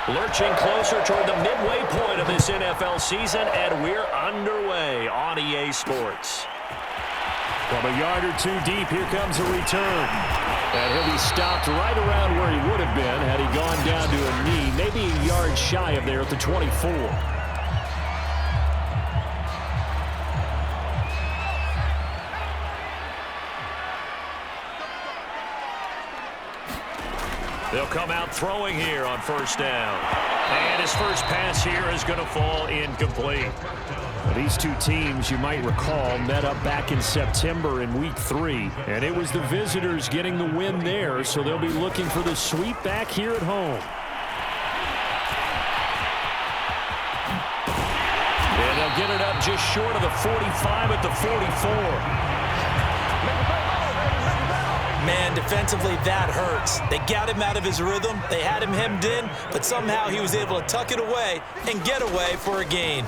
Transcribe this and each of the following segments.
Lurching closer toward the midway point of this NFL season, and we're underway on EA Sports. From a yard or two deep, here comes a return. And he'll be stopped right around where he would have been had he gone down to a knee, maybe a yard shy of there at the 24. They'll come out throwing here on first down. And his first pass here is going to fall incomplete. These two teams, you might recall, met up back in September in Week 3. And it was the visitors getting the win there, so they'll be looking for the sweep back here at home. And they'll get it up just short of the 45 at the 44. Man, defensively, that hurts. They got him out of his rhythm. They had him hemmed in, but somehow he was able to tuck it away and get away for a gain.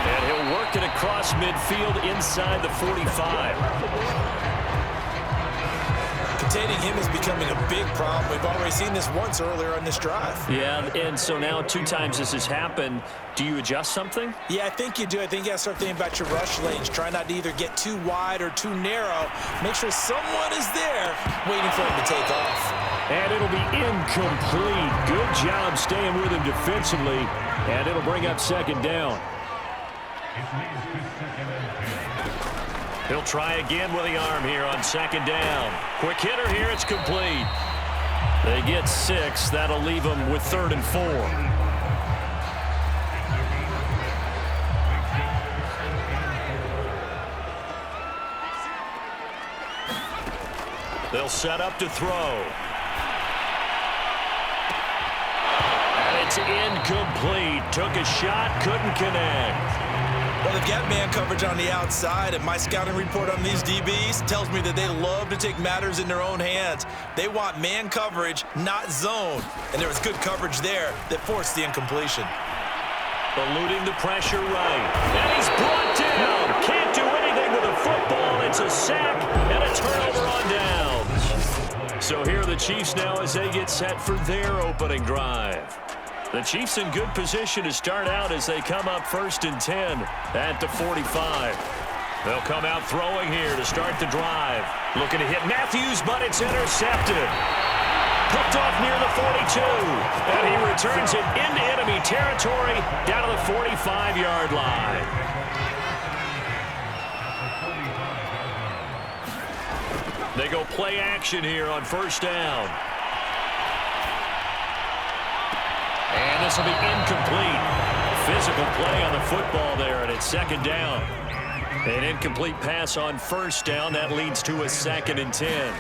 And he'll work it across midfield inside the 45. Containing him is becoming a big problem. We've already seen this once earlier on this drive. Yeah, and so now 2 times this has happened. Do you adjust something? Yeah, I think you do. I think you got to start thinking about your rush lanes. Try not to either get too wide or too narrow. Make sure someone is there waiting for him to take off. And it'll be incomplete. Good job staying with him defensively. And it'll bring up second down. He'll try again with the arm here on second down. Quick hitter here, it's complete. They get 6. That'll leave them with 3rd and 4. They'll set up to throw. And it's incomplete. Took a shot, couldn't connect. Well, they've got man coverage on the outside, and my scouting report on these DBs tells me that they love to take matters in their own hands. They want man coverage, not zone. And there was good coverage there that forced the incompletion. Eluding the pressure right. And he's brought down. Can't do anything with a football. It's a sack and a turnover on downs. So here are the Chiefs now as they get set for their opening drive. The Chiefs in good position to start out as they come up 1st and 10 at the 45. They'll come out throwing here to start the drive. Looking to hit Matthews, but it's intercepted. Picked off near the 42. And he returns it into enemy territory down to the 45-yard line. They go play action here on first down. And this will be incomplete. Physical play on the football there, and it's second down. An incomplete pass on first down. That leads to a 2nd and 10.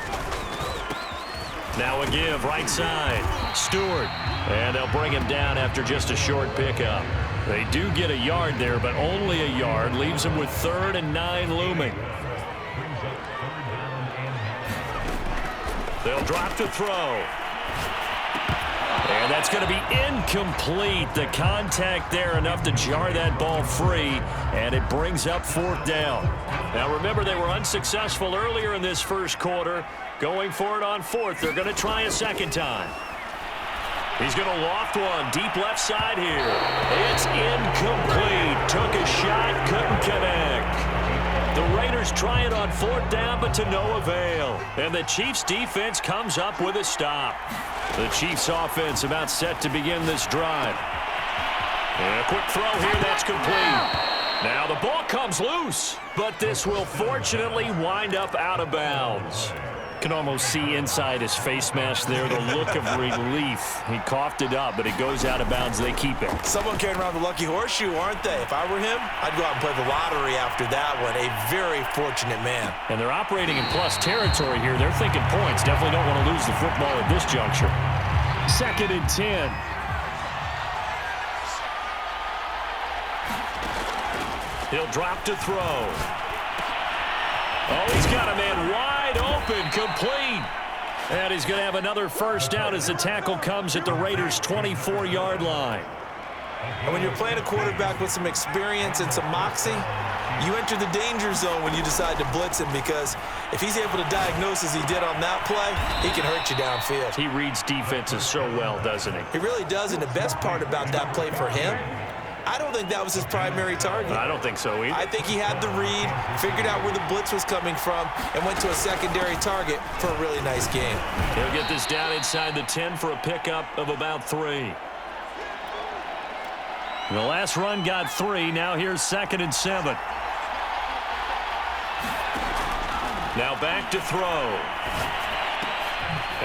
Now a give right side. Stewart. And they'll bring him down after just a short pickup. They do get a yard there, but only a yard. Leaves them with 3rd and 9 looming. They'll drop to throw. And that's going to be incomplete. The contact there enough to jar that ball free, and it brings up 4th down. Now remember, they were unsuccessful earlier in this first quarter. Going for it on 4th. They're going to try a second time. He's going to loft one deep left side here. It's incomplete. Took a shot, couldn't connect. The Raiders try it on 4th down, but to no avail. And the Chiefs defense comes up with a stop. The Chiefs offense about set to begin this drive. And a quick throw here, that's complete. Now the ball comes loose, but this will fortunately wind up out of bounds. Can almost see inside his face mask there the look of relief. He coughed it up, but it goes out of bounds. They keep it. Someone carrying around the lucky horseshoe, aren't they? If I were him, I'd go out and play the lottery after that one. A very fortunate man. And they're operating in plus territory here. They're thinking points. Definitely don't want to lose the football at this juncture. 2nd and 10. He'll drop to throw. Oh, he's got a man wide open, complete. And he's going to have another first down as the tackle comes at the Raiders' 24-yard line. And when you're playing a quarterback with some experience and some moxie, you enter the danger zone when you decide to blitz him, because if he's able to diagnose as he did on that play, he can hurt you downfield. He reads defenses so well, doesn't he? He really does, and the best part about that play for him, I don't think that was his primary target. I don't think so either. I think he had the read, figured out where the blitz was coming from, and went to a secondary target for a really nice game. He'll get this down inside the 10 for a pickup of about 3. The last run got 3. Now here's 2nd and 7. Now back to throw.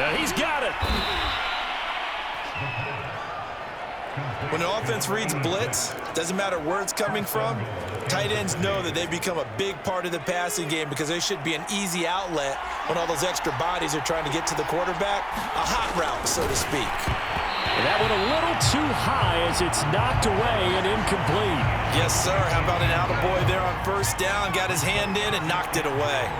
And he's got it. When an offense reads blitz, doesn't matter where it's coming from, tight ends know that they become a big part of the passing game, because they should be an easy outlet when all those extra bodies are trying to get to the quarterback. A hot route, so to speak. And that one a little too high as it's knocked away and incomplete. Yes, sir. How about an attaboy there on first down? Got his hand in and knocked it away.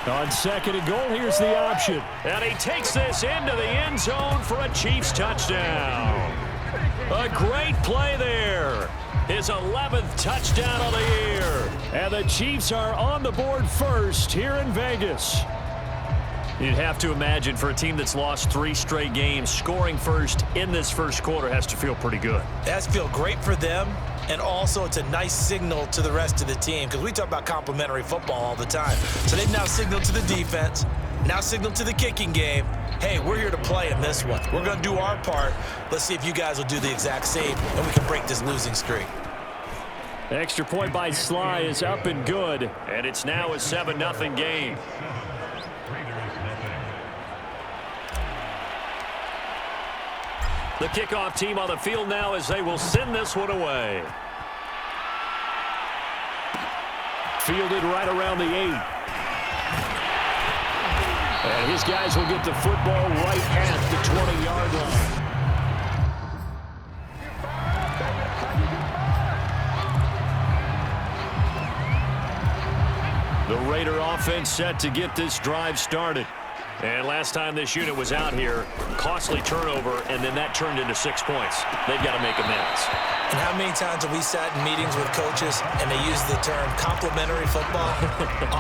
On 2nd and goal, here's the option. And he takes this into the end zone for a Chiefs touchdown. A great play there. His 11th touchdown of the year. And the Chiefs are on the board first here in Vegas. You'd have to imagine, for a team that's lost 3 straight games, scoring first in this first quarter has to feel pretty good. It has to feel great for them, and also it's a nice signal to the rest of the team, because we talk about complimentary football all the time. So they've now signaled to the defense, now signaled to the kicking game, hey, we're here to play in this one. We're going to do our part. Let's see if you guys will do the exact same, and we can break this losing streak. Extra point by Sly is up and good. And it's now a 7-0 game. The kickoff team on the field now as they will send this one away. Fielded right around the 8. And his guys will get the football right at the 20-yard line. The Raider offense set to get this drive started. And last time this unit was out here, costly turnover, and then that turned into 6 points. They've got to make amends. And how many times have we sat in meetings with coaches and they use the term complimentary football?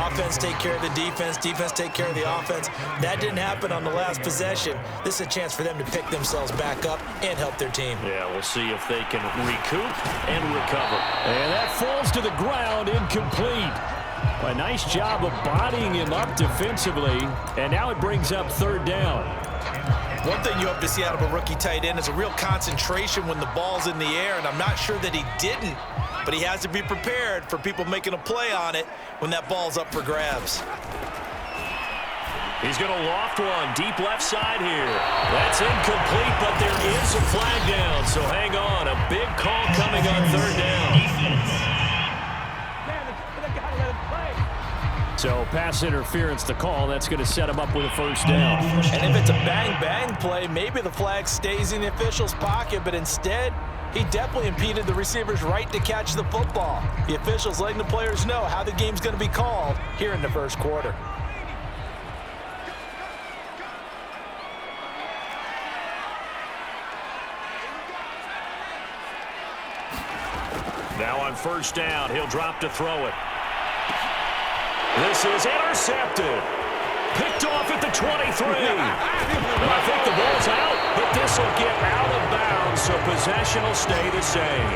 Offense take care of the defense, defense take care of the offense. That didn't happen on the last possession. This is a chance for them to pick themselves back up and help their team. Yeah, we'll see if they can recoup and recover. And that falls to the ground, incomplete. A nice job of bodying him up defensively, and now it brings up 3rd down. One thing you hope to see out of a rookie tight end is a real concentration when the ball's in the air, and I'm not sure that he didn't, but he has to be prepared for people making a play on it when that ball's up for grabs. He's going to loft one deep left side here. That's incomplete, but there is a flag down, so hang on. A big call coming on 3rd down. So pass interference to call. That's going to set him up with a 1st down. And if it's a bang-bang play, maybe the flag stays in the official's pocket, but instead, he definitely impeded the receiver's right to catch the football. The officials letting the players know how the game's going to be called here in the first quarter. Now on 1st down, he'll drop to throw it. This is intercepted. Picked off at the 23. And I think the ball's out, but this will get out of bounds, so possession will stay the same.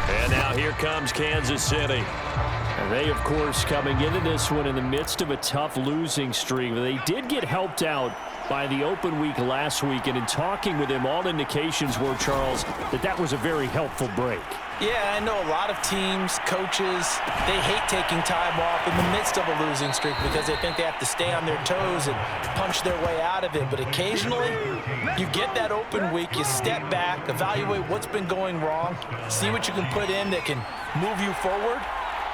And now here comes Kansas City. And they, of course, coming into this one in the midst of a tough losing streak. They did get helped out by the open week last week, and in talking with him, all indications were, Charles, that was a very helpful break. Yeah, I know a lot of teams, coaches, they hate taking time off in the midst of a losing streak because they think they have to stay on their toes and punch their way out of it. But occasionally, you get that open week, you step back, evaluate what's been going wrong, see what you can put in that can move you forward,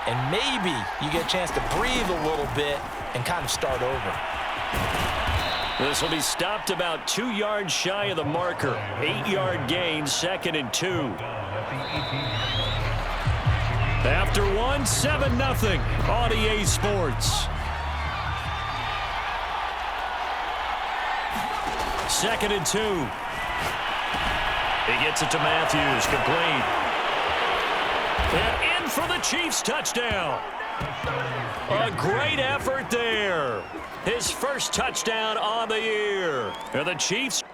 and maybe you get a chance to breathe a little bit and kind of start over. This will be stopped about 2 yards shy of the marker. 8-yard gain, 2nd and 2. After 1, 7-0 on EA Sports. 2nd and 2. He gets it to Matthews, complete. And in for the Chiefs touchdown. A great effort there. His first touchdown on the year. And the Chiefs.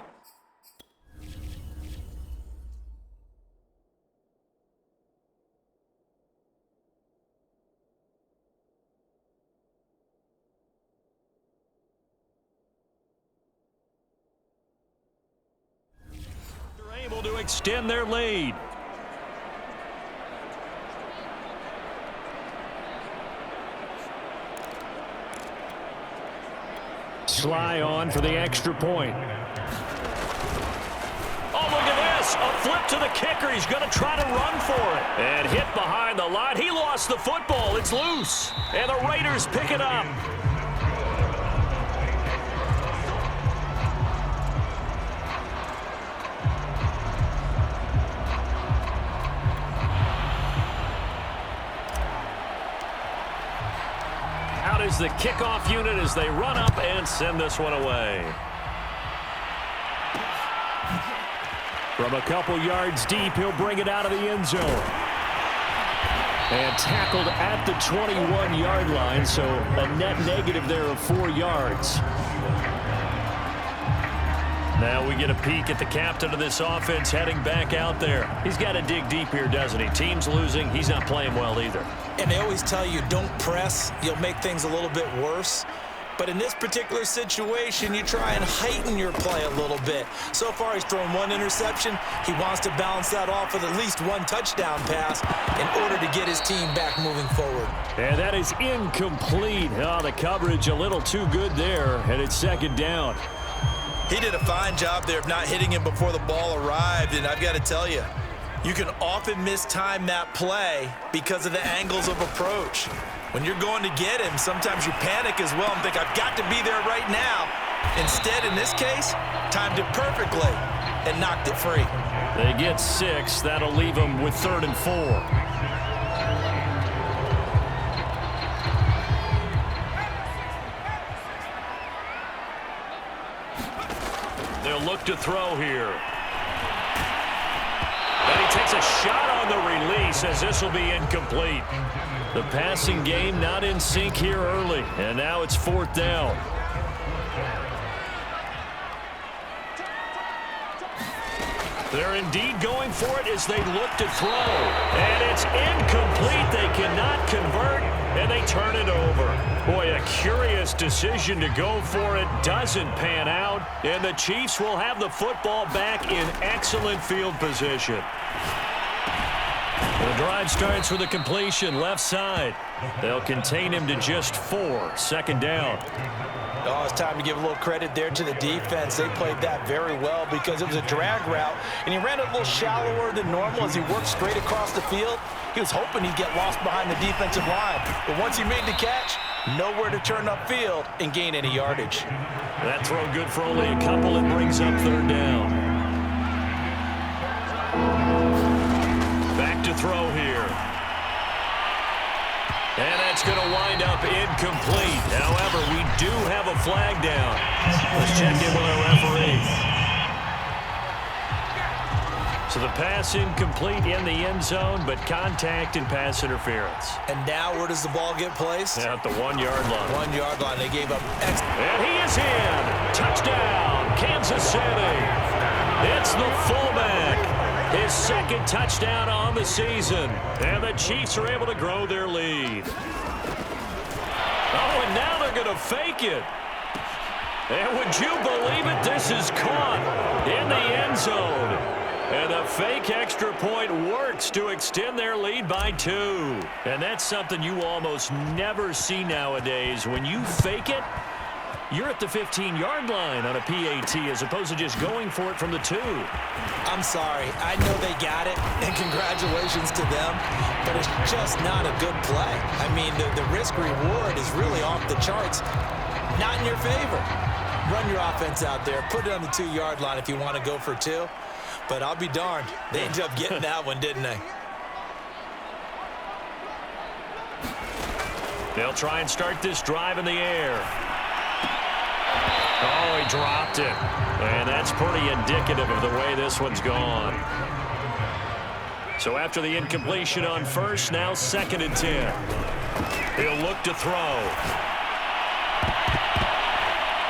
They're able to extend their lead. Sly on for the extra point. Oh, look at this. A flip to the kicker. He's going to try to run for it. And hit behind the line. He lost the football. It's loose. And the Raiders pick it up. Out is the kickoff unit as they run up and send this one away. From a couple yards deep, he'll bring it out of the end zone. And tackled at the 21-yard line, so a net negative there of 4 yards. Now we get a peek at the captain of this offense heading back out there. He's got to dig deep here, doesn't he? Team's losing. He's not playing well either. And they always tell you, don't press. You'll make things a little bit worse. But in this particular situation, you try and heighten your play a little bit. So far, he's thrown 1 interception. He wants to balance that off with at least 1 touchdown pass in order to get his team back moving forward. And that is incomplete. Oh, the coverage a little too good there, and it's 2nd down. He did a fine job there of not hitting him before the ball arrived, and I've got to tell you, you can often mistime that play because of the angles of approach. When you're going to get him, sometimes you panic as well and think, I've got to be there right now. Instead, in this case, timed it perfectly and knocked it free. They get 6. That'll leave them with 3rd and 4. They'll look to throw here. And he takes a shot on the release as this will be incomplete. The passing game not in sync here early, and now it's 4th down. They're indeed going for it as they look to throw. And it's incomplete. They cannot convert, and they turn it over. Boy, a curious decision to go for it. Doesn't pan out, and the Chiefs will have the football back in excellent field position. The drive starts with a completion left side. They'll contain him to just 4. 2nd down. Oh, it's time to give a little credit there to the defense. They played that very well because it was a drag route, and he ran it a little shallower than normal as he worked straight across the field. He was hoping he'd get lost behind the defensive line, but once he made the catch, nowhere to turn upfield and gain any yardage. That throw good for only a couple. It brings up 3rd down. Back to throw here. And that's going to wind up incomplete. However, we do have a flag down. Let's check in with our referee. So the pass incomplete in the end zone, but contact and pass interference. And now where does the ball get placed? At the 1-yard line. 1-yard line. They gave up X. And he is in. Touchdown, Kansas City. It's the fullback. His 2nd touchdown on the season. And the Chiefs are able to grow their lead. Oh, and now they're going to fake it. And would you believe it? This is caught in the end zone. And the fake extra point works to extend their lead by 2. And that's something you almost never see nowadays. When you fake it, you're at the 15-yard line on a PAT as opposed to just going for it from the 2. I'm sorry. I know they got it, and congratulations to them, but it's just not a good play. I mean, the risk-reward is really off the charts. Not in your favor. Run your offense out there. Put it on the 2-yard line if you want to go for 2. But I'll be darned. They ended up getting that one, didn't they? They'll try and start this drive in the air. Oh, he dropped it. And that's pretty indicative of the way this one's gone. So after the incompletion on first, now 2nd and 10. He'll look to throw.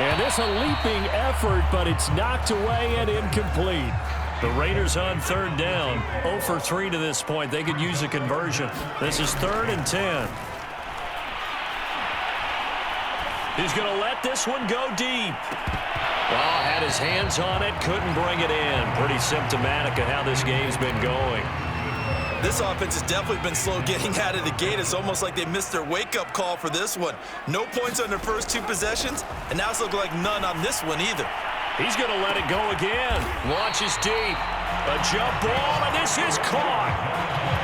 And this a leaping effort, but it's knocked away and incomplete. The Raiders on 3rd down. 0 for 3 to this point. They could use a conversion. This is 3rd and 10. He's going to let this one go deep. Well, had his hands on it, couldn't bring it in. Pretty symptomatic of how this game's been going. This offense has definitely been slow getting out of the gate. It's almost like they missed their wake-up call for this one. No points on their first 2 possessions, and now it's looking like none on this one either. He's going to let it go again. Launches deep. A jump ball, and this is caught.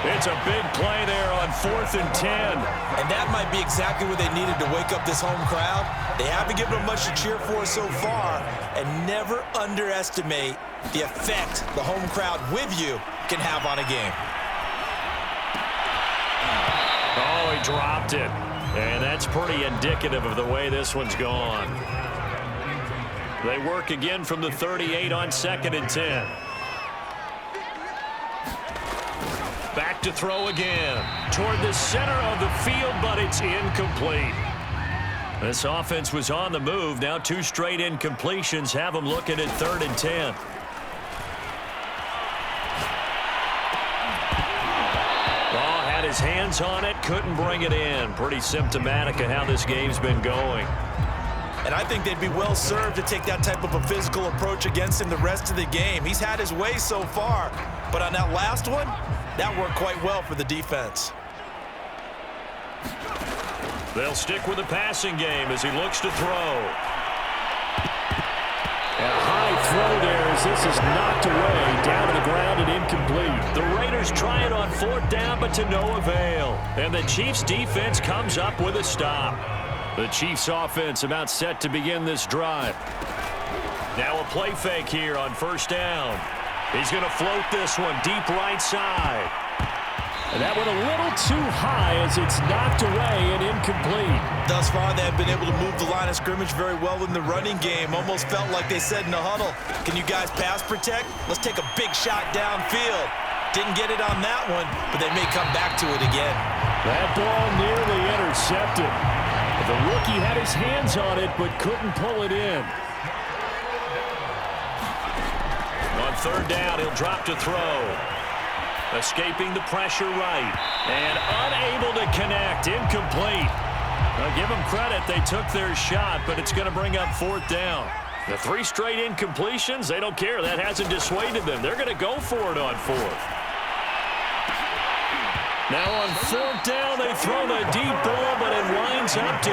It's a big play there on 4th and 10. And that might be exactly what they needed to wake up this home crowd. They haven't given them much to cheer for so far, and never underestimate the effect the home crowd with you can have on a game. Oh, he dropped it. And that's pretty indicative of the way this one's gone. They work again from the 38 on 2nd and 10. Back to throw again. Toward the center of the field, but it's incomplete. This offense was on the move. Now 2 straight incompletions have them looking at 3rd and 10. Oh, had his hands on it, couldn't bring it in. Pretty symptomatic of how this game's been going. And I think they'd be well served to take that type of a physical approach against him the rest of the game. He's had his way so far, but on that last one, that worked quite well for the defense. They'll stick with the passing game as he looks to throw. A high throw there as this is knocked away, down to the ground and incomplete. The Raiders try it on 4th down, but to no avail. And the Chiefs' defense comes up with a stop. The Chiefs' offense about set to begin this drive. Now a play fake here on 1st down. He's going to float this one deep right side. And that one a little too high as it's knocked away and incomplete. Thus far, they have been able to move the line of scrimmage very well in the running game. Almost felt like they said in the huddle, can you guys pass protect? Let's take a big shot downfield. Didn't get it on that one, but they may come back to it again. That ball nearly intercepted. The rookie had his hands on it, but couldn't pull it in. On 3rd down, he'll drop to throw. Escaping the pressure right. And unable to connect. Incomplete. Now give them credit. They took their shot, but it's going to bring up 4th down. The 3 straight incompletions, they don't care. That hasn't dissuaded them. They're going to go for it on 4th. Now on 4th down, they throw the deep ball, but it winds up to be